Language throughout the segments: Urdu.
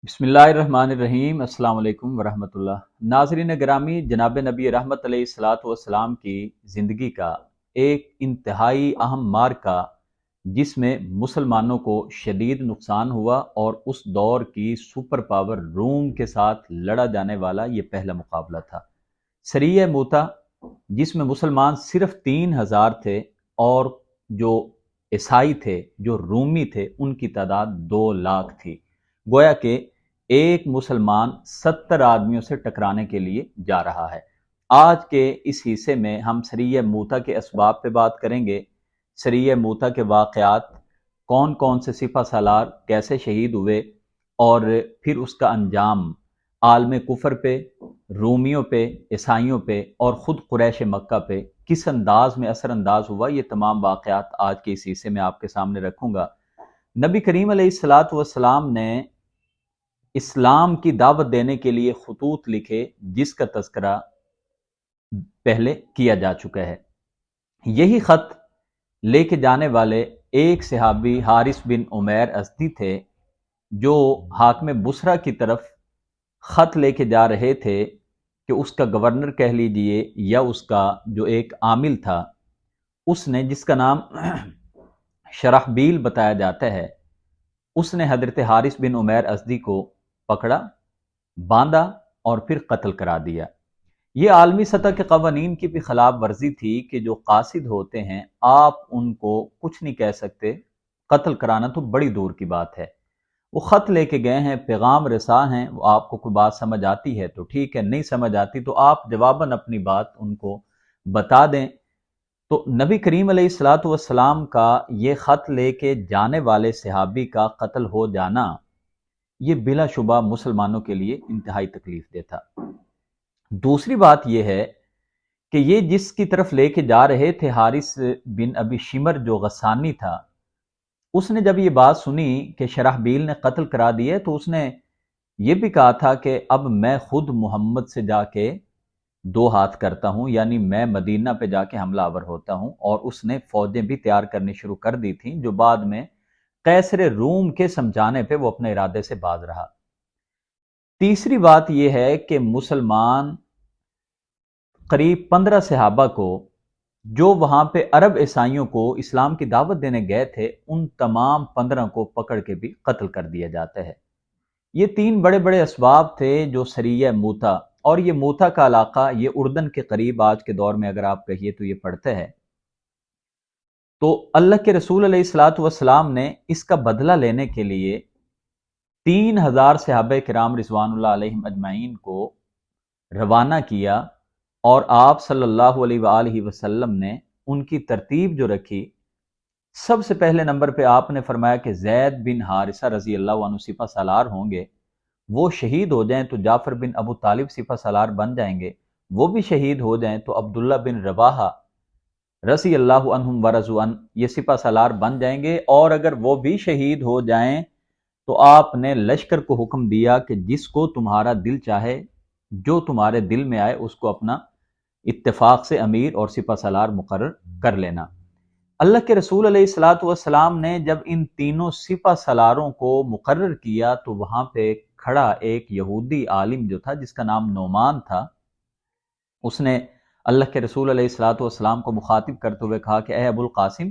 بسم اللہ الرحمن الرحیم۔ السلام علیکم ورحمۃ اللہ۔ ناظرین گرامی، جناب نبی رحمت علیہ الصلاۃ والسلام کی زندگی کا ایک انتہائی اہم مارکہ جس میں مسلمانوں کو شدید نقصان ہوا اور اس دور کی سپر پاور روم کے ساتھ لڑا جانے والا یہ پہلا مقابلہ تھا، سریہ موتا، جس میں مسلمان صرف 3000 تھے اور جو عیسائی تھے، جو رومی تھے، ان کی تعداد 2 لاکھ تھی۔ گویا کہ ایک مسلمان 70 آدمیوں سے ٹکرانے کے لیے جا رہا ہے۔ آج کے اس حصے میں ہم سریہ موتا کے اسباب پہ بات کریں گے، سریہ موتا کے واقعات، کون کون سے سپہ سالار کیسے شہید ہوئے، اور پھر اس کا انجام عالم کفر پہ، رومیوں پہ، عیسائیوں پہ اور خود قریش مکہ پہ کس انداز میں اثر انداز ہوا۔ یہ تمام واقعات آج کے اس حصے میں آپ کے سامنے رکھوں گا۔ نبی کریم علیہ الصلاۃ والسلام نے اسلام کی دعوت دینے کے لیے خطوط لکھے، جس کا تذکرہ پہلے کیا جا چکا ہے۔ یہی خط لے کے جانے والے ایک صحابی حارث بن عمیر ازدی تھے، جو حاکم بصرہ کی طرف خط لے کے جا رہے تھے کہ اس کا گورنر کہہ لیجئے یا اس کا جو ایک عامل تھا، اس نے، جس کا نام شرحبیل بتایا جاتا ہے، اس نے حضرت حارث بن عمیر ازدی کو پکڑا، باندھا اور پھر قتل کرا دیا۔ یہ عالمی سطح کے قوانین کی بھی خلاف ورزی تھی کہ جو قاصد ہوتے ہیں آپ ان کو کچھ نہیں کہہ سکتے، قتل کرانا تو بڑی دور کی بات ہے۔ وہ خط لے کے گئے ہیں، پیغام رساں ہیں، وہ آپ کو کوئی بات سمجھ آتی ہے تو ٹھیک ہے، نہیں سمجھ آتی تو آپ جواباً اپنی بات ان کو بتا دیں۔ تو نبی کریم علیہ الصلاۃ والسلام کا یہ خط لے کے جانے والے صحابی کا قتل ہو جانا، یہ بلا شبہ مسلمانوں کے لیے انتہائی تکلیف دہ تھا۔ دوسری بات یہ ہے کہ یہ جس کی طرف لے کے جا رہے تھے، حارث بن ابی شمر جو غسانی تھا، اس نے جب یہ بات سنی کہ شرحبیل نے قتل کرا دیا تو اس نے یہ بھی کہا تھا کہ اب میں خود محمد سے جا کے 2 ہاتھ کرتا ہوں، یعنی میں مدینہ پہ جا کے حملہ آور ہوتا ہوں، اور اس نے فوجیں بھی تیار کرنی شروع کر دی تھیں، جو بعد میں قیصر روم کے سمجھانے پہ وہ اپنے ارادے سے باز رہا۔ تیسری بات یہ ہے کہ مسلمان قریب 15 صحابہ کو، جو وہاں پہ عرب عیسائیوں کو اسلام کی دعوت دینے گئے تھے، ان تمام 15 کو پکڑ کے بھی قتل کر دیا جاتا ہے۔ یہ 3 بڑے بڑے اسباب تھے جو سریہ موتا، اور یہ موتا کا علاقہ یہ اردن کے قریب آج کے دور میں اگر آپ کہیے تو یہ پڑتا ہے۔ تو اللہ کے رسول علیہ الصلاۃ والسلام نے اس کا بدلہ لینے کے لیے 3000 صحابہ کرام رضوان اللہ علیہم اجمعین کو روانہ کیا، اور آپ صلی اللہ علیہ وآلہ وسلم نے ان کی ترتیب جو رکھی، سب سے پہلے نمبر پہ آپ نے فرمایا کہ زید بن حارثہ رضی اللہ عنہ سپہ سالار ہوں گے، وہ شہید ہو جائیں تو جعفر بن ابو طالب سپہ سالار بن جائیں گے، وہ بھی شہید ہو جائیں تو عبداللہ بن رواحہ رضی اللہ عنہم ورضوا عنہ یہ سپہ سالار بن جائیں گے، اور اگر وہ بھی شہید ہو جائیں تو آپ نے لشکر کو حکم دیا کہ جس کو تمہارا دل چاہے، جو تمہارے دل میں آئے، اس کو اپنا اتفاق سے امیر اور سپہ سالار مقرر کر لینا۔ اللہ کے رسول علیہ الصلاۃ والسلام نے جب ان تینوں سپہ سالاروں کو مقرر کیا تو وہاں پہ کھڑا ایک یہودی عالم جو تھا، جس کا نام نعمان تھا، اس نے اللہ کے رسول علیہ الصلاۃ والسلام کو مخاطب کرتے ہوئے کہا کہ اے ابو القاسم،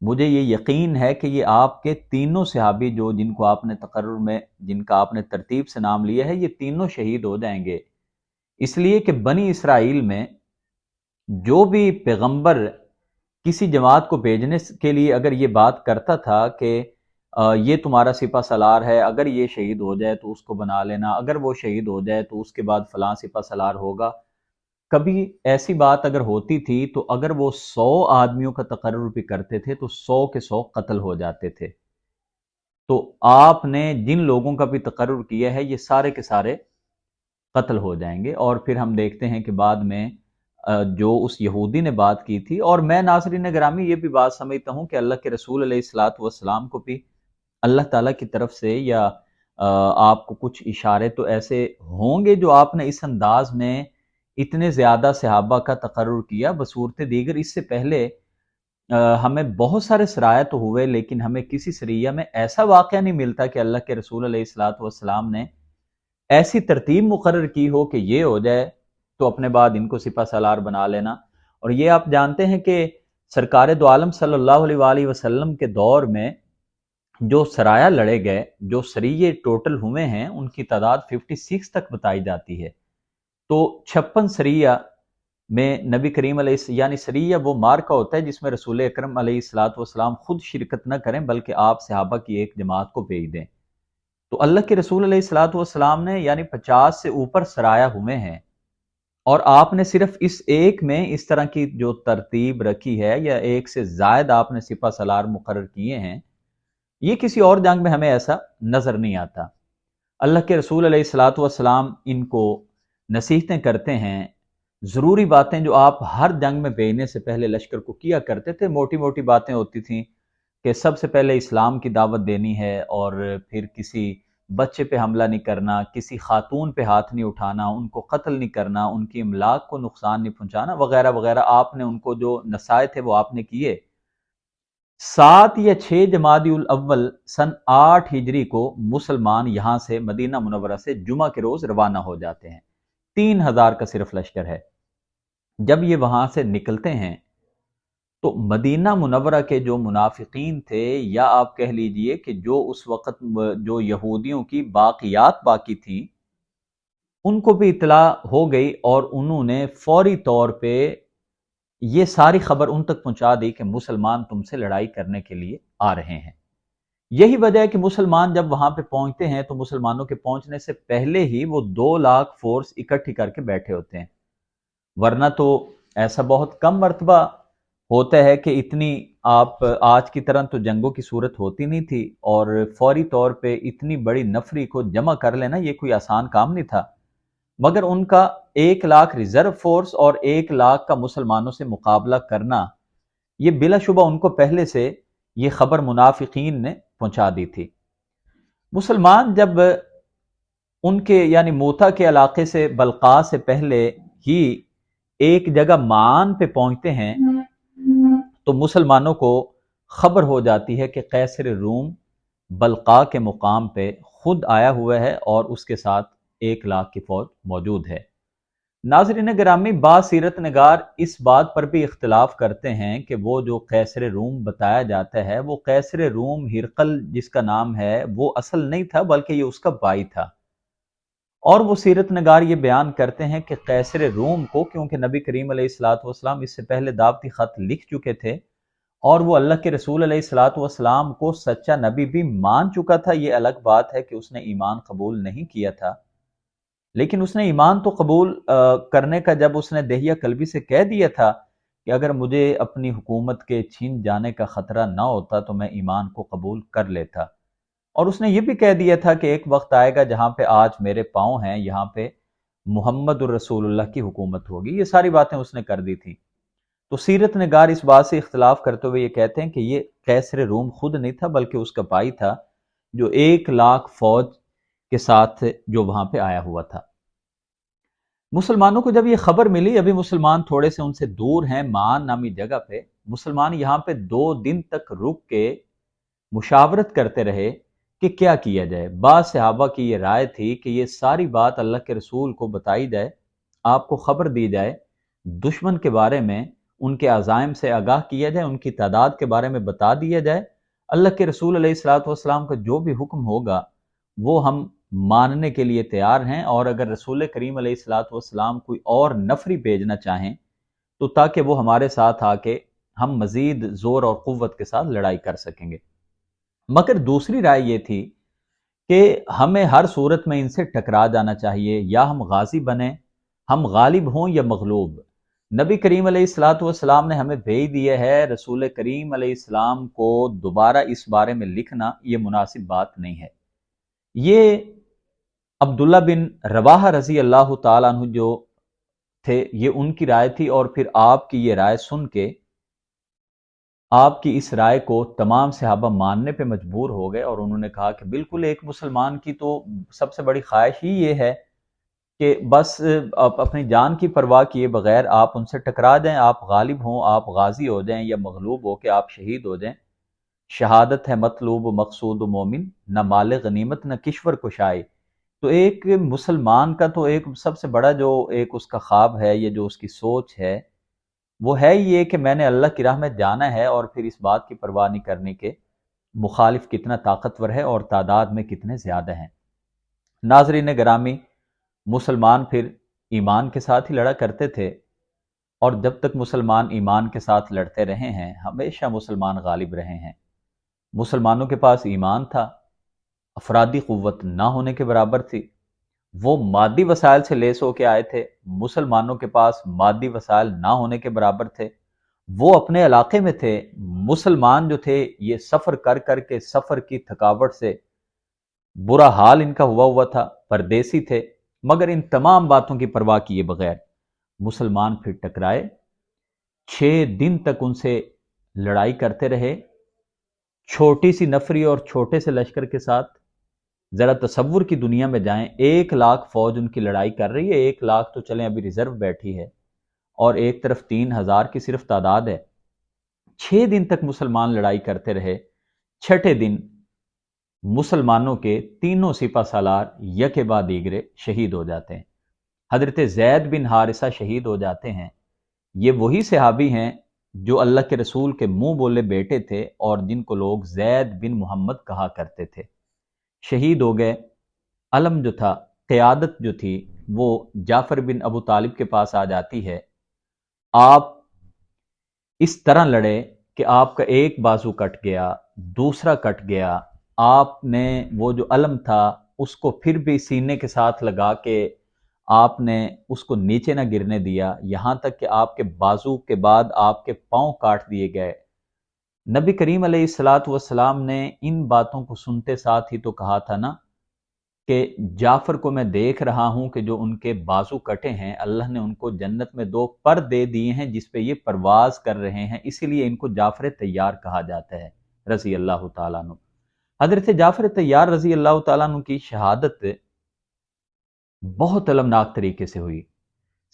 مجھے یہ یقین ہے کہ یہ آپ کے تینوں صحابی جو جن کو آپ نے تقرر میں، جن کا آپ نے ترتیب سے نام لیا ہے، یہ تینوں شہید ہو جائیں گے، اس لیے کہ بنی اسرائیل میں جو بھی پیغمبر کسی جماعت کو بھیجنے کے لیے اگر یہ بات کرتا تھا کہ یہ تمہارا سپہ سالار ہے، اگر یہ شہید ہو جائے تو اس کو بنا لینا، اگر وہ شہید ہو جائے تو اس کے بعد فلاں سپہ سالار ہوگا، کبھی ایسی بات اگر ہوتی تھی تو اگر وہ 100 آدمیوں کا تقرر بھی کرتے تھے تو 100 کے 100 قتل ہو جاتے تھے۔ تو آپ نے جن لوگوں کا بھی تقرر کیا ہے، یہ سارے کے سارے قتل ہو جائیں گے۔ اور پھر ہم دیکھتے ہیں کہ بعد میں جو اس یہودی نے بات کی تھی، اور میں ناظرین گرامی یہ بھی بات سمجھتا ہوں کہ اللہ کے رسول علیہ الصلاۃ والسلام کو بھی اللہ تعالیٰ کی طرف سے یا آپ کو کچھ اشارے تو ایسے ہوں گے جو آپ نے اس انداز میں اتنے زیادہ صحابہ کا تقرر کیا۔ بصورت دیگر اس سے پہلے ہمیں بہت سارے سرایہ تو ہوئے لیکن ہمیں کسی سریہ میں ایسا واقعہ نہیں ملتا کہ اللہ کے رسول علیہ الصلوۃ والسلام نے ایسی ترتیب مقرر کی ہو کہ یہ ہو جائے تو اپنے بعد ان کو سپہ سالار بنا لینا۔ اور یہ آپ جانتے ہیں کہ سرکار دو عالم صلی اللہ علیہ وآلہ وسلم کے دور میں جو سرایہ لڑے گئے، جو سریے ٹوٹل ہوئے ہیں، ان کی تعداد 56 تک بتائی جاتی ہے۔ تو 56 سریہ میں نبی کریم یعنی سریہ وہ مارکہ ہوتا ہے جس میں رسول اکرم علیہ الصلوۃ والسلام خود شرکت نہ کریں بلکہ آپ صحابہ کی ایک جماعت کو بھیج دیں۔ تو اللہ کے رسول علیہ الصلوۃ والسلام نے یعنی 50 سے اوپر سرایہ ہوئے ہیں، اور آپ نے صرف اس ایک میں اس طرح کی جو ترتیب رکھی ہے یا ایک سے زائد آپ نے سپہ سالار مقرر کیے ہیں، یہ کسی اور جنگ میں ہمیں ایسا نظر نہیں آتا۔ اللہ کے رسول علیہ الصلوۃ والسلام ان کو نصیحتیں کرتے ہیں، ضروری باتیں جو آپ ہر جنگ میں بھیجنے سے پہلے لشکر کو کیا کرتے تھے، موٹی موٹی باتیں ہوتی تھیں کہ سب سے پہلے اسلام کی دعوت دینی ہے، اور پھر کسی بچے پہ حملہ نہیں کرنا، کسی خاتون پہ ہاتھ نہیں اٹھانا، ان کو قتل نہیں کرنا، ان کی املاک کو نقصان نہیں پہنچانا، وغیرہ وغیرہ۔ آپ نے ان کو جو نصائح تھے وہ آپ نے کیے۔ 7 یا 6 جمادی الاول سن 8 ہجری کو مسلمان یہاں سے مدینہ منورہ سے جمعہ کے روز روانہ ہو جاتے ہیں۔ 3000 کا صرف لشکر ہے۔ جب یہ وہاں سے نکلتے ہیں تو مدینہ منورہ کے جو منافقین تھے، یا آپ کہہ لیجئے کہ جو اس وقت جو یہودیوں کی باقیات باقی تھی، ان کو بھی اطلاع ہو گئی اور انہوں نے فوری طور پہ یہ ساری خبر ان تک پہنچا دی کہ مسلمان تم سے لڑائی کرنے کے لیے آ رہے ہیں۔ یہی وجہ ہے کہ مسلمان جب وہاں پہ پہنچتے ہیں تو مسلمانوں کے پہنچنے سے پہلے ہی وہ 2 لاکھ فورس اکٹھی کر کے بیٹھے ہوتے ہیں، ورنہ تو ایسا بہت کم مرتبہ ہوتا ہے کہ اتنی آپ آج کی طرح تو جنگوں کی صورت ہوتی نہیں تھی، اور فوری طور پہ اتنی بڑی نفری کو جمع کر لینا یہ کوئی آسان کام نہیں تھا۔ مگر ان کا 1 لاکھ ریزرو فورس اور 1 لاکھ کا مسلمانوں سے مقابلہ کرنا، یہ بلا شبہ ان کو پہلے سے یہ خبر منافقین نے پہنچا دی تھی۔ مسلمان جب ان کے یعنی موتا کے علاقے سے بلقاء سے پہلے ہی ایک جگہ مان پہ پہنچتے ہیں تو مسلمانوں کو خبر ہو جاتی ہے کہ قیصر روم بلقاء کے مقام پہ خود آیا ہوا ہے اور اس کے ساتھ 1 لاکھ کی فوج موجود ہے۔ ناظرین گرامی، بعض سیرت نگار اس بات پر بھی اختلاف کرتے ہیں کہ وہ جو قیصر روم بتایا جاتا ہے وہ قیصر روم ہرقل جس کا نام ہے وہ اصل نہیں تھا بلکہ یہ اس کا بھائی تھا، اور وہ سیرت نگار یہ بیان کرتے ہیں کہ قیصر روم کو کیونکہ نبی کریم علیہ الصلوۃ والسلام اس سے پہلے دعوتی خط لکھ چکے تھے اور وہ اللہ کے رسول علیہ الصلوۃ والسلام کو سچا نبی بھی مان چکا تھا، یہ الگ بات ہے کہ اس نے ایمان قبول نہیں کیا تھا، لیکن اس نے ایمان تو قبول کرنے کا جب اس نے دہیہ قلبی سے کہہ دیا تھا کہ اگر مجھے اپنی حکومت کے چھین جانے کا خطرہ نہ ہوتا تو میں ایمان کو قبول کر لیتا، اور اس نے یہ بھی کہہ دیا تھا کہ ایک وقت آئے گا جہاں پہ آج میرے پاؤں ہیں یہاں پہ محمد الرسول اللہ کی حکومت ہوگی، یہ ساری باتیں اس نے کر دی تھی۔ تو سیرت نگار اس بات سے اختلاف کرتے ہوئے یہ کہتے ہیں کہ یہ قیصر روم خود نہیں تھا بلکہ اس کا بھائی تھا جو 1 لاکھ فوج کے ساتھ جو وہاں پہ آیا ہوا تھا۔ مسلمانوں کو جب یہ خبر ملی، ابھی مسلمان تھوڑے سے ان سے دور ہیں مان نامی جگہ پہ، مسلمان یہاں پہ 2 دن تک رک کے مشاورت کرتے رہے کہ کیا کیا جائے۔ بعض صحابہ کی یہ رائے تھی کہ یہ ساری بات اللہ کے رسول کو بتائی جائے، آپ کو خبر دی جائے، دشمن کے بارے میں ان کے عزائم سے آگاہ کیا جائے، ان کی تعداد کے بارے میں بتا دیا جائے، اللہ کے رسول علیہ الصلوۃ والسلام کا جو بھی حکم ہوگا وہ ہم ماننے کے لیے تیار ہیں، اور اگر رسول کریم علیہ الصلوۃ والسلام کوئی اور نفری بھیجنا چاہیں تو تاکہ وہ ہمارے ساتھ آ کے ہم مزید زور اور قوت کے ساتھ لڑائی کر سکیں گے۔ مگر دوسری رائے یہ تھی کہ ہمیں ہر صورت میں ان سے ٹکرا جانا چاہیے، یا ہم غازی بنیں، ہم غالب ہوں یا مغلوب۔ نبی کریم علیہ الصلوۃ والسلام نے ہمیں بھیج دیا ہے، رسول کریم علیہ السلام کو دوبارہ اس بارے میں لکھنا یہ مناسب بات نہیں ہے۔ یہ عبداللہ بن رواحہ رضی اللہ تعالیٰ عنہ جو تھے یہ ان کی رائے تھی، اور پھر آپ کی یہ رائے سن کے آپ کی اس رائے کو تمام صحابہ ماننے پہ مجبور ہو گئے، اور انہوں نے کہا کہ بالکل ایک مسلمان کی تو سب سے بڑی خواہش ہی یہ ہے کہ بس آپ اپنی جان کی پرواہ کیے بغیر آپ ان سے ٹکرا جائیں، آپ غالب ہوں، آپ غازی ہو جائیں، یا مغلوب ہو کے آپ شہید ہو جائیں۔ شہادت ہے مطلوب و مقصود و مومن، نہ مال غنیمت نہ کشور کشائی۔ تو ایک مسلمان کا تو ایک سب سے بڑا جو ایک اس کا خواب ہے، یہ جو اس کی سوچ ہے، وہ ہے یہ کہ میں نے اللہ کی راہ میں جانا ہے، اور پھر اس بات کی پرواہ نہیں کرنی کہ مخالف کتنا طاقتور ہے اور تعداد میں کتنے زیادہ ہیں۔ ناظرین گرامی، مسلمان پھر ایمان کے ساتھ ہی لڑا کرتے تھے، اور جب تک مسلمان ایمان کے ساتھ لڑتے رہے ہیں ہمیشہ مسلمان غالب رہے ہیں۔ مسلمانوں کے پاس ایمان تھا، افرادی قوت نہ ہونے کے برابر تھی، وہ مادی وسائل سے لیس ہو کے آئے تھے، مسلمانوں کے پاس مادی وسائل نہ ہونے کے برابر تھے، وہ اپنے علاقے میں تھے، مسلمان جو تھے یہ سفر کر کر کے سفر کی تھکاوٹ سے برا حال ان کا ہوا تھا، پردیسی تھے، مگر ان تمام باتوں کی پرواہ کیے بغیر مسلمان پھر ٹکرائے، 6 دن تک ان سے لڑائی کرتے رہے، چھوٹی سی نفری اور چھوٹے سے لشکر کے ساتھ۔ ذرا تصور کی دنیا میں جائیں، 1 لاکھ فوج ان کی لڑائی کر رہی ہے، 1 لاکھ تو چلیں ابھی ریزرو بیٹھی ہے، اور ایک طرف 3,000 کی صرف تعداد ہے۔ 6 دن تک مسلمان لڑائی کرتے رہے، چھٹے دن مسلمانوں کے تینوں سپہ سالار یکے بعد دیگرے شہید ہو جاتے ہیں۔ حضرت زید بن حارثہ شہید ہو جاتے ہیں۔ یہ وہی صحابی ہیں جو اللہ کے رسول کے منہ بولے بیٹے تھے اور جن کو لوگ زید بن محمد کہا کرتے تھے، شہید ہو گئے۔ علم جو تھا، قیادت جو تھی، وہ جعفر بن ابو طالب کے پاس آ جاتی ہے۔ آپ اس طرح لڑے کہ آپ کا ایک بازو کٹ گیا، دوسرا کٹ گیا، آپ نے وہ جو علم تھا اس کو پھر بھی سینے کے ساتھ لگا کے آپ نے اس کو نیچے نہ گرنے دیا، یہاں تک کہ آپ کے بازو کے بعد آپ کے پاؤں کاٹ دیے گئے۔ نبی کریم علیہ الصلاۃ والسلام نے ان باتوں کو سنتے ساتھ ہی تو کہا تھا نا کہ جعفر کو میں دیکھ رہا ہوں کہ جو ان کے بازو کٹے ہیں اللہ نے ان کو جنت میں 2 پر دے دیے ہیں جس پہ یہ پرواز کر رہے ہیں، اسی لیے ان کو جعفر طیار کہا جاتا ہے رضی اللہ تعالیٰ عنہ۔ حضرت جعفر طیار رضی اللہ تعالیٰ عنہ کی شہادت بہت المناک طریقے سے ہوئی۔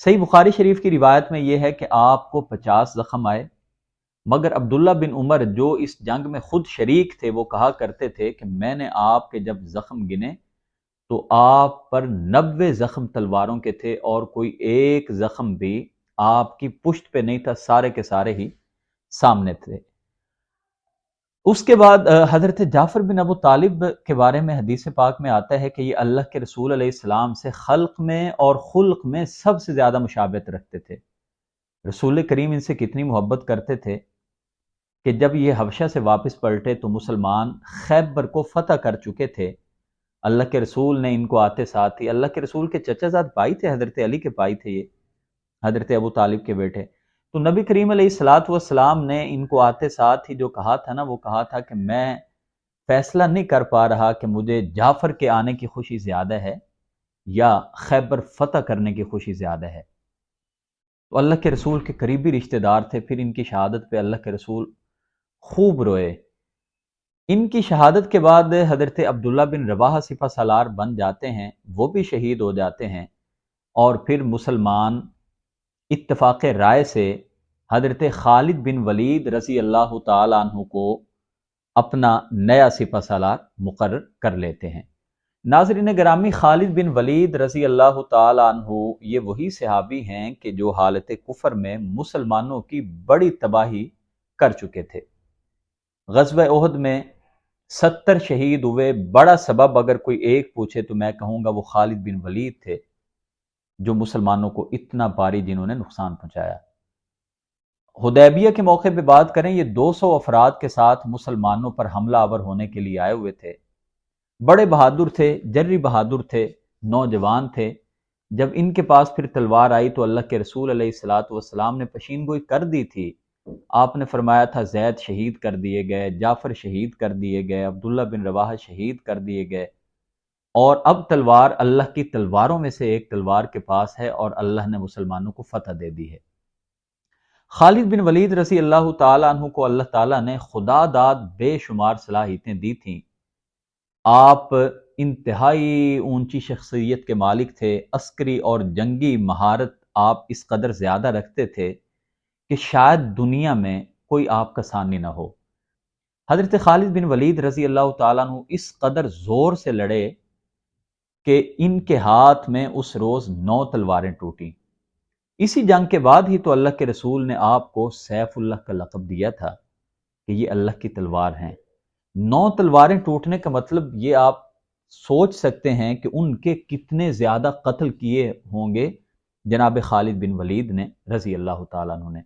صحیح بخاری شریف کی روایت میں یہ ہے کہ آپ کو 50 زخم آئے، مگر عبداللہ بن عمر جو اس جنگ میں خود شریک تھے وہ کہا کرتے تھے کہ میں نے آپ کے جب زخم گنے تو آپ پر 90 زخم تلواروں کے تھے، اور کوئی ایک زخم بھی آپ کی پشت پہ نہیں تھا، سارے کے سارے ہی سامنے تھے۔ اس کے بعد حضرت جعفر بن ابو طالب کے بارے میں حدیث پاک میں آتا ہے کہ یہ اللہ کے رسول علیہ السلام سے خلق میں اور خلق میں سب سے زیادہ مشابہت رکھتے تھے۔ رسول کریم ان سے کتنی محبت کرتے تھے کہ جب یہ حبشہ سے واپس پلٹے تو مسلمان خیبر کو فتح کر چکے تھے، اللہ کے رسول نے ان کو آتے ساتھ ہی، اللہ کے رسول کے چچا زاد بھائی تھے، حضرت علی کے بھائی تھے یہ، حضرت ابو طالب کے بیٹے، تو نبی کریم علیہ الصلاۃ والسلام نے ان کو آتے ساتھ ہی جو کہا تھا نا، وہ کہا تھا کہ میں فیصلہ نہیں کر پا رہا کہ مجھے جعفر کے آنے کی خوشی زیادہ ہے یا خیبر فتح کرنے کی خوشی زیادہ ہے۔ تو اللہ کے رسول کے قریبی رشتہ دار تھے، پھر ان کی شہادت پہ اللہ کے رسول خوب روئے۔ ان کی شہادت کے بعد حضرت عبداللہ بن رواحہ سپہ سالار بن جاتے ہیں، وہ بھی شہید ہو جاتے ہیں، اور پھر مسلمان اتفاق رائے سے حضرت خالد بن ولید رضی اللہ تعالیٰ عنہ کو اپنا نیا سپہ سالار مقرر کر لیتے ہیں۔ ناظرین گرامی، خالد بن ولید رضی اللہ تعالیٰ عنہ یہ وہی صحابی ہیں کہ جو حالت کفر میں مسلمانوں کی بڑی تباہی کر چکے تھے۔ غزوہ احد میں 70 شہید ہوئے، بڑا سبب اگر کوئی ایک پوچھے تو میں کہوں گا وہ خالد بن ولید تھے، جو مسلمانوں کو اتنا بھاری جنہوں نے نقصان پہنچایا۔ حدیبیہ کے موقع پہ بات کریں، یہ 200 افراد کے ساتھ مسلمانوں پر حملہ آور ہونے کے لیے آئے ہوئے تھے، بڑے بہادر تھے، جری بہادر تھے، نوجوان تھے۔ جب ان کے پاس پھر تلوار آئی تو اللہ کے رسول علیہ الصلاۃ والسلام نے پشین گوئی کر دی تھی۔ آپ نے فرمایا تھا زید شہید کر دیے گئے، جعفر شہید کر دیے گئے، عبداللہ بن رواحہ شہید کر دیے گئے، اور اب تلوار اللہ کی تلواروں میں سے ایک تلوار کے پاس ہے اور اللہ نے مسلمانوں کو فتح دے دی ہے۔ خالد بن ولید رضی اللہ تعالیٰ عنہ کو اللہ تعالیٰ نے خدا داد بے شمار صلاحیتیں دی تھیں۔ آپ انتہائی اونچی شخصیت کے مالک تھے، عسکری اور جنگی مہارت آپ اس قدر زیادہ رکھتے تھے کہ شاید دنیا میں کوئی آپ کا ثانی نہ ہو۔ حضرت خالد بن ولید رضی اللہ تعالیٰ عنہ اس قدر زور سے لڑے کہ ان کے ہاتھ میں اس روز 9 تلواریں ٹوٹیں۔ اسی جنگ کے بعد ہی تو اللہ کے رسول نے آپ کو سیف اللہ کا لقب دیا تھا کہ یہ اللہ کی تلوار ہیں۔ 9 تلواریں ٹوٹنے کا مطلب یہ آپ سوچ سکتے ہیں کہ ان کے کتنے زیادہ قتل کیے ہوں گے جناب خالد بن ولید نے رضی اللہ تعالیٰ عنہ نے۔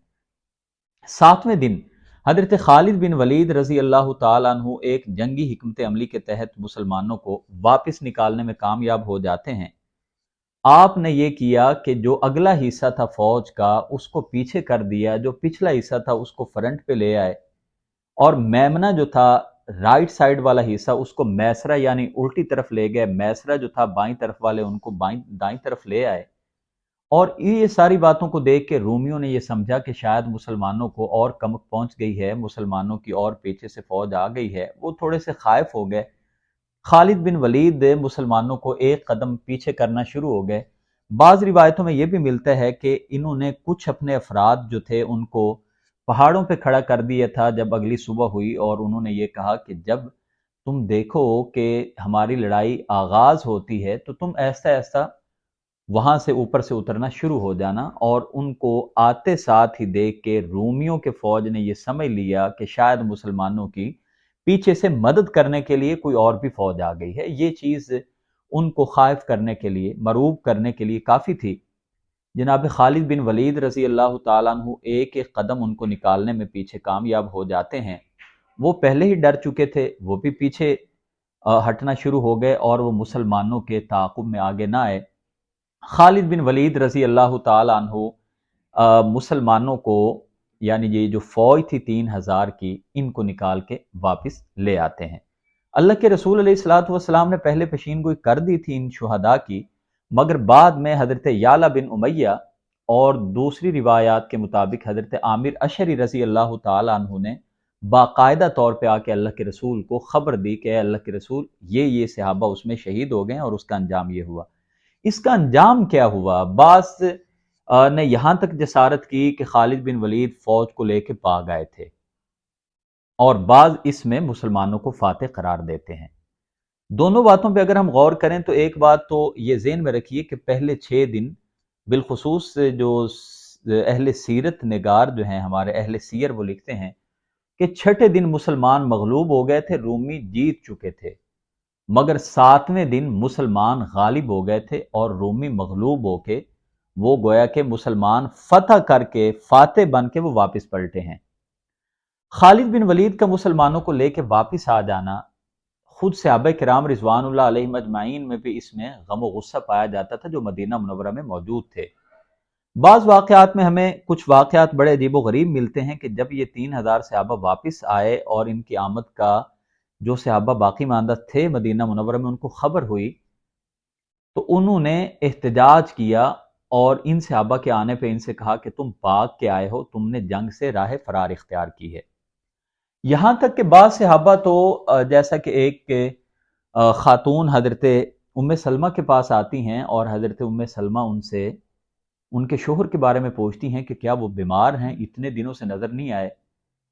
7ویں دن حضرت خالد بن ولید رضی اللہ تعالیٰ عنہ ایک جنگی حکمت عملی کے تحت مسلمانوں کو واپس نکالنے میں کامیاب ہو جاتے ہیں۔ آپ نے یہ کیا کہ جو اگلا حصہ تھا فوج کا اس کو پیچھے کر دیا، جو پچھلا حصہ تھا اس کو فرنٹ پہ لے آئے، اور میمنہ جو تھا رائٹ سائڈ والا حصہ اس کو میسرہ یعنی الٹی طرف لے گئے، میسرہ جو تھا بائیں طرف والے ان کو دائیں طرف لے آئے۔ اور یہ ساری باتوں کو دیکھ کے رومیوں نے یہ سمجھا کہ شاید مسلمانوں کو اور کمک پہنچ گئی ہے، مسلمانوں کی اور پیچھے سے فوج آ گئی ہے، وہ تھوڑے سے خائف ہو گئے۔ خالد بن ولید مسلمانوں کو ایک قدم پیچھے کرنا شروع ہو گئے۔ بعض روایتوں میں یہ بھی ملتا ہے کہ انہوں نے کچھ اپنے افراد جو تھے ان کو پہاڑوں پہ کھڑا کر دیا تھا جب اگلی صبح ہوئی، اور انہوں نے یہ کہا کہ جب تم دیکھو کہ ہماری لڑائی آغاز ہوتی ہے تو تم ایسا ایسا وہاں سے اوپر سے اترنا شروع ہو جانا۔ اور ان کو آتے ساتھ ہی دیکھ کے رومیوں کے فوج نے یہ سمجھ لیا کہ شاید مسلمانوں کی پیچھے سے مدد کرنے کے لیے کوئی اور بھی فوج آ گئی ہے۔ یہ چیز ان کو خائف کرنے کے لیے، مرعوب کرنے کے لیے کافی تھی۔ جناب خالد بن ولید رضی اللہ تعالیٰ عنہ ایک ایک قدم ان کو نکالنے میں پیچھے کامیاب ہو جاتے ہیں۔ وہ پہلے ہی ڈر چکے تھے، وہ بھی پیچھے ہٹنا شروع ہو گئے اور وہ مسلمانوں کے تعاقب میں آگے نہ آئے۔ خالد بن ولید رضی اللہ تعالیٰ عنہ مسلمانوں کو یعنی یہ جو فوج تھی 3000 کی، ان کو نکال کے واپس لے آتے ہیں۔ اللہ کے رسول علیہ الصلوۃ والسلام نے پہلے پیشین گوئی کر دی تھی ان شہداء کی، مگر بعد میں حضرت یعلا بن امیہ اور دوسری روایات کے مطابق حضرت عامر اشعری رضی اللہ تعالیٰ عنہ نے باقاعدہ طور پہ آ کے اللہ کے رسول کو خبر دی کہ اے اللہ کے رسول یہ صحابہ اس میں شہید ہو گئے اور اس کا انجام یہ ہوا۔ اس کا انجام کیا ہوا؟ بعض نے یہاں تک جسارت کی کہ خالد بن ولید فوج کو لے کے بھاگ آئے تھے، اور بعض اس میں مسلمانوں کو فاتح قرار دیتے ہیں۔ دونوں باتوں پہ اگر ہم غور کریں تو ایک بات تو یہ ذہن میں رکھیے کہ پہلے 6 دن بالخصوص جو اہل سیرت نگار جو ہیں، ہمارے اہل سیر، وہ لکھتے ہیں کہ 6 دن مسلمان مغلوب ہو گئے تھے، رومی جیت چکے تھے، مگر 7ویں دن مسلمان غالب ہو گئے تھے اور رومی مغلوب ہو کے وہ گویا کہ مسلمان فتح کر کے فاتح بن کے وہ واپس پلٹے ہیں۔ خالد بن ولید کا مسلمانوں کو لے کے واپس آ جانا، خود صحابہ کرام رضوان اللہ علیہم اجمعین میں بھی اس میں غم و غصہ پایا جاتا تھا جو مدینہ منورہ میں موجود تھے۔ بعض واقعات میں ہمیں کچھ واقعات بڑے عجیب و غریب ملتے ہیں کہ جب یہ 3000 صحابہ واپس آئے اور ان کی آمد کا جو صحابہ باقی ماندہ تھے مدینہ منورہ میں ان کو خبر ہوئی تو انہوں نے احتجاج کیا اور ان صحابہ کے آنے پہ ان سے کہا کہ تم بھاگ کے آئے ہو، تم نے جنگ سے راہ فرار اختیار کی ہے۔ یہاں تک کہ بعض صحابہ تو جیسا کہ ایک خاتون حضرت ام سلمہ کے پاس آتی ہیں اور حضرت ام سلمہ ان سے ان کے شوہر کے بارے میں پوچھتی ہیں کہ کیا وہ بیمار ہیں، اتنے دنوں سے نظر نہیں آئے۔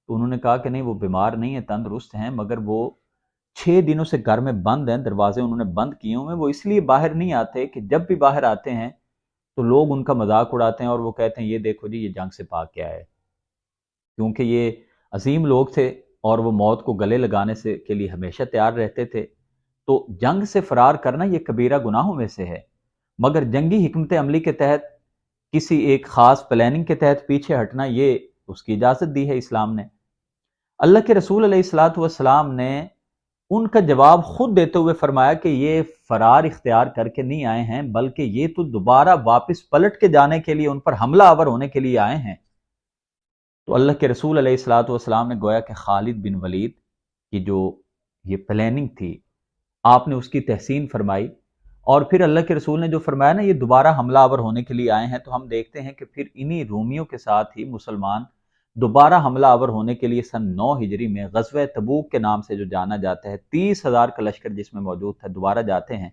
تو انہوں نے کہا کہ نہیں، وہ بیمار نہیں ہیں، تندرست ہیں، مگر وہ 6 دنوں سے گھر میں بند ہیں، دروازے انہوں نے بند کیے ہوئے ہیں، وہ اس لیے باہر نہیں آتے کہ جب بھی باہر آتے ہیں تو لوگ ان کا مذاق اڑاتے ہیں اور وہ کہتے ہیں یہ دیکھو جی یہ جنگ سے بھاگ کے آئے، کیونکہ یہ عظیم لوگ تھے اور وہ موت کو گلے لگانے سے کے لیے ہمیشہ تیار رہتے تھے۔ تو جنگ سے فرار کرنا یہ کبیرہ گناہوں میں سے ہے، مگر جنگی حکمت عملی کے تحت کسی ایک خاص پلاننگ کے تحت پیچھے ہٹنا، یہ اس کی اجازت دی ہے اسلام نے۔ اللہ کے رسول علیہ الصلوۃ والسلام نے ان کا جواب خود دیتے ہوئے فرمایا کہ یہ فرار اختیار کر کے نہیں آئے ہیں، بلکہ یہ تو دوبارہ واپس پلٹ کے جانے کے لیے، ان پر حملہ آور ہونے کے لیے آئے ہیں۔ تو اللہ کے رسول علیہ الصلوۃ والسلام نے گویا کہ خالد بن ولید کی جو یہ پلاننگ تھی آپ نے اس کی تحسین فرمائی، اور پھر اللہ کے رسول نے جو فرمایا نا یہ دوبارہ حملہ آور ہونے کے لیے آئے ہیں، تو ہم دیکھتے ہیں کہ پھر انہی رومیوں کے ساتھ ہی مسلمان دوبارہ حملہ آور ہونے کے لیے سن 9 ہجری میں غزوہ تبوک کے نام سے جو جانا جاتا ہے، 30,000 کا لشکر جس میں موجود تھا، دوبارہ جاتے ہیں۔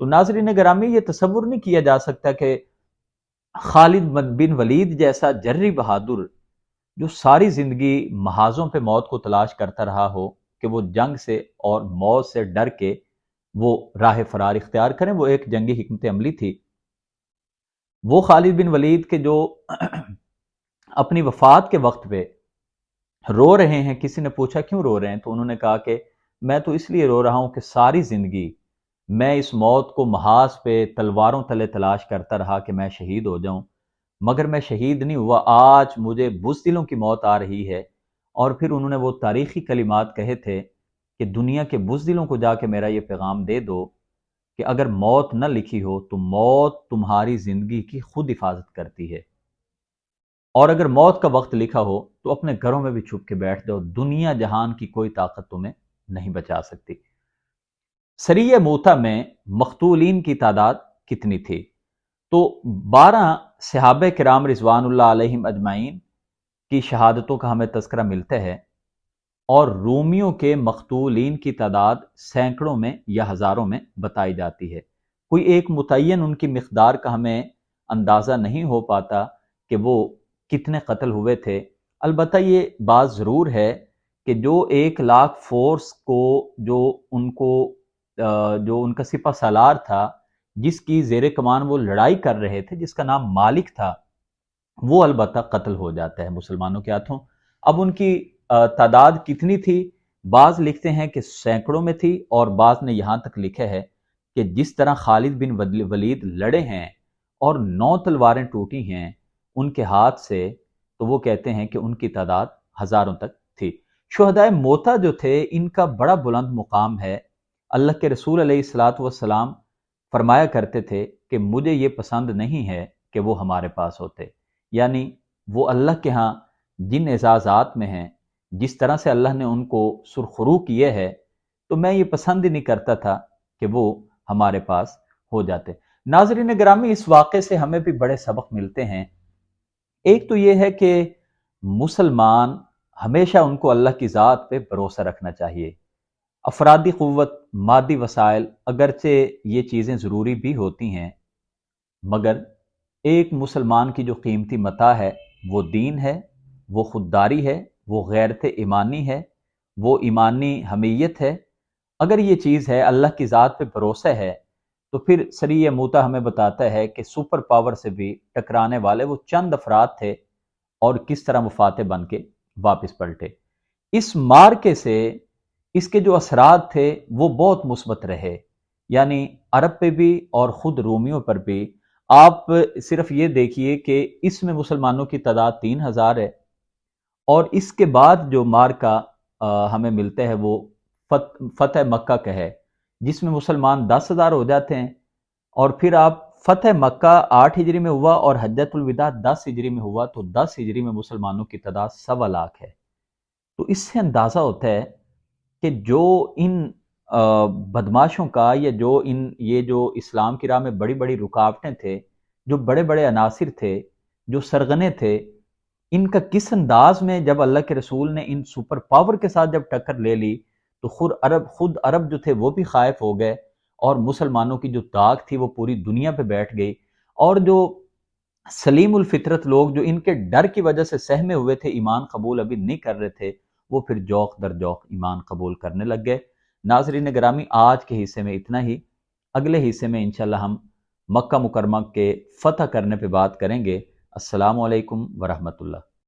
تو ناظرین گرامی، یہ تصور نہیں کیا جا سکتا کہ خالد بن ولید جیسا جری بہادر جو ساری زندگی محاذوں پہ موت کو تلاش کرتا رہا ہو، کہ وہ جنگ سے اور موت سے ڈر کے وہ راہ فرار اختیار کریں۔ وہ ایک جنگی حکمت عملی تھی۔ وہ خالد بن ولید کے جو اپنی وفات کے وقت پہ رو رہے ہیں، کسی نے پوچھا کیوں رو رہے ہیں، تو انہوں نے کہا کہ میں تو اس لیے رو رہا ہوں کہ ساری زندگی میں اس موت کو محاذ پہ تلواروں تلے تلاش کرتا رہا کہ میں شہید ہو جاؤں، مگر میں شہید نہیں ہوا۔ آج مجھے بزدلوں کی موت آ رہی ہے۔ اور پھر انہوں نے وہ تاریخی کلمات کہے تھے کہ دنیا کے بزدلوں کو جا کے میرا یہ پیغام دے دو کہ اگر موت نہ لکھی ہو تو موت تمہاری زندگی کی خود حفاظت کرتی ہے، اور اگر موت کا وقت لکھا ہو تو اپنے گھروں میں بھی چھپ کے بیٹھ جاؤ، دنیا جہان کی کوئی طاقت تمہیں نہیں بچا سکتی۔ سریہ موتا میں مقتولین کی تعداد کتنی تھی؟ تو 12 صحابہ کرام رضوان اللہ علیہم اجمعین کی شہادتوں کا ہمیں تذکرہ ملتا ہے، اور رومیوں کے مقتولین کی تعداد سینکڑوں میں یا ہزاروں میں بتائی جاتی ہے۔ کوئی ایک متعین ان کی مقدار کا ہمیں اندازہ نہیں ہو پاتا کہ وہ کتنے قتل ہوئے تھے۔ البتہ یہ بات ضرور ہے کہ جو 1,00,000 فورس کو جو ان کا سپہ سالار تھا، جس کی زیر کمان وہ لڑائی کر رہے تھے، جس کا نام مالک تھا، وہ البتہ قتل ہو جاتا ہے مسلمانوں کے ہاتھوں۔ اب ان کی تعداد کتنی تھی؟ بعض لکھتے ہیں کہ سینکڑوں میں تھی، اور بعض نے یہاں تک لکھا ہے کہ جس طرح خالد بن ولید لڑے ہیں اور 9 تلواریں ٹوٹی ہیں ان کے ہاتھ سے، تو وہ کہتے ہیں کہ ان کی تعداد ہزاروں تک تھی۔ شہدائے موتا جو تھے، ان کا بڑا بلند مقام ہے۔ اللہ کے رسول علیہ الصلاۃ والسلام فرمایا کرتے تھے کہ مجھے یہ پسند نہیں ہے کہ وہ ہمارے پاس ہوتے، یعنی وہ اللہ کے ہاں جن اعزازات میں ہیں، جس طرح سے اللہ نے ان کو سرخرو کیے ہے، تو میں یہ پسند ہی نہیں کرتا تھا کہ وہ ہمارے پاس ہو جاتے۔ ناظرین گرامی، اس واقعے سے ہمیں بھی بڑے سبق ملتے ہیں۔ ایک تو یہ ہے کہ مسلمان ہمیشہ ان کو اللہ کی ذات پہ بھروسہ رکھنا چاہیے۔ افرادی قوت، مادی وسائل، اگرچہ یہ چیزیں ضروری بھی ہوتی ہیں، مگر ایک مسلمان کی جو قیمتی متاع ہے وہ دین ہے، وہ خودداری ہے، وہ غیرت ایمانی ہے، وہ ایمانی حمیت ہے۔ اگر یہ چیز ہے، اللہ کی ذات پہ بھروسہ ہے، تو پھر سریہ موتا ہمیں بتاتا ہے کہ سپر پاور سے بھی ٹکرانے والے وہ چند افراد تھے، اور کس طرح وہ فاتح بن کے واپس پلٹے۔ اس مارکے سے اس کے جو اثرات تھے وہ بہت مثبت رہے، یعنی عرب پہ بھی اور خود رومیوں پر بھی۔ آپ صرف یہ دیکھیے کہ اس میں مسلمانوں کی تعداد 3,000 ہے، اور اس کے بعد جو مارکا ہمیں ملتا ہے وہ فتح مکہ کا ہے، جس میں مسلمان 10,000 ہو جاتے ہیں، اور پھر آپ فتح مکہ 8 ہجری میں ہوا اور حجۃ الوداع 10 ہجری میں ہوا، تو 10 ہجری میں مسلمانوں کی تعداد 1,25,000 ہے۔ تو اس سے اندازہ ہوتا ہے کہ جو ان بدماشوں کا، یا یہ جو اسلام کی راہ میں بڑی بڑی رکاوٹیں تھے، جو بڑے بڑے عناصر تھے، جو سرغنے تھے، ان کا کس انداز میں جب اللہ کے رسول نے ان سپر پاور کے ساتھ جب ٹکر لے لی، تو خود عرب جو تھے وہ بھی خائف ہو گئے، اور مسلمانوں کی جو طاقت تھی وہ پوری دنیا پہ بیٹھ گئی۔ اور جو سلیم الفطرت لوگ جو ان کے ڈر کی وجہ سے سہمے ہوئے تھے، ایمان قبول ابھی نہیں کر رہے تھے، وہ پھر جوق در جوق ایمان قبول کرنے لگ گئے۔ ناظرین گرامی، آج کے حصے میں اتنا ہی۔ اگلے حصے میں انشاءاللہ ہم مکہ مکرمہ کے فتح کرنے پہ بات کریں گے۔ السلام علیکم ورحمۃ اللہ۔